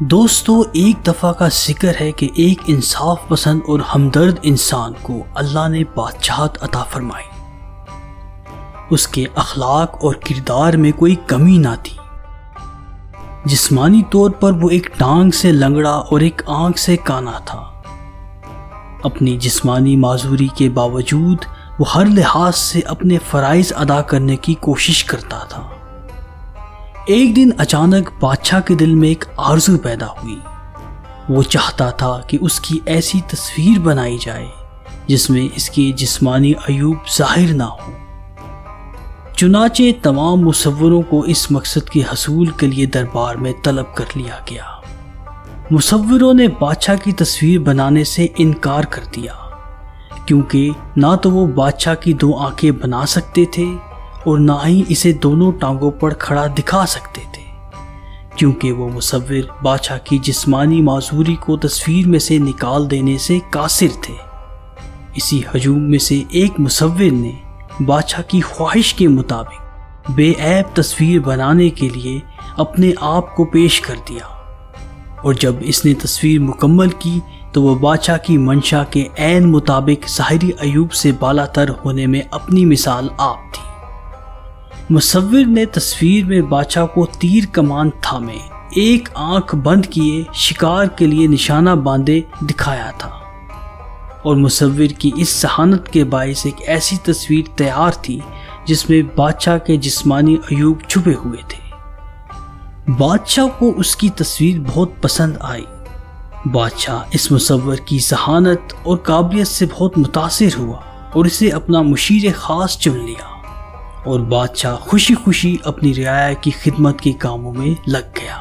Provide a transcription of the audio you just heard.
دوستو، ایک دفعہ کا ذکر ہے کہ ایک انصاف پسند اور ہمدرد انسان کو اللہ نے بادشاہت عطا فرمائی۔ اس کے اخلاق اور کردار میں کوئی کمی نہ تھی۔ جسمانی طور پر وہ ایک ٹانگ سے لنگڑا اور ایک آنکھ سے کانا تھا۔ اپنی جسمانی معذوری کے باوجود وہ ہر لحاظ سے اپنے فرائض ادا کرنے کی کوشش کرتا تھا۔ ایک دن اچانک بادشاہ کے دل میں ایک آرزو پیدا ہوئی۔ وہ چاہتا تھا کہ اس کی ایسی تصویر بنائی جائے جس میں اس کے جسمانی عیوب ظاہر نہ ہوں۔ چنانچہ تمام مصوروں کو اس مقصد کے حصول کے لیے دربار میں طلب کر لیا گیا۔ مصوروں نے بادشاہ کی تصویر بنانے سے انکار کر دیا، کیونکہ نہ تو وہ بادشاہ کی 2 آنکھیں بنا سکتے تھے اور نہ ہی اسے دونوں ٹانگوں پر کھڑا دکھا سکتے تھے، کیونکہ وہ مصور بادشاہ کی جسمانی معذوری کو تصویر میں سے نکال دینے سے قاصر تھے۔ اسی ہجوم میں سے ایک مصور نے بادشاہ کی خواہش کے مطابق بے عیب تصویر بنانے کے لیے اپنے آپ کو پیش کر دیا، اور جب اس نے تصویر مکمل کی تو وہ بادشاہ کی منشا کے عین مطابق ظاہری عیوب سے بالا تر ہونے میں اپنی مثال آپ تھی۔ مصور نے تصویر میں بادشاہ کو تیر کمان تھامے، ایک آنکھ بند کیے، شکار کے لیے نشانہ باندھے دکھایا تھا، اور مصور کی اس ذہانت کے باعث ایک ایسی تصویر تیار تھی جس میں بادشاہ کے جسمانی عیوب چھپے ہوئے تھے۔ بادشاہ کو اس کی تصویر بہت پسند آئی۔ بادشاہ اس مصور کی ذہانت اور قابلیت سے بہت متاثر ہوا اور اسے اپنا مشیر خاص چن لیا، اور بادشاہ خوشی خوشی اپنی رعایا کی خدمت کے کاموں میں لگ گیا۔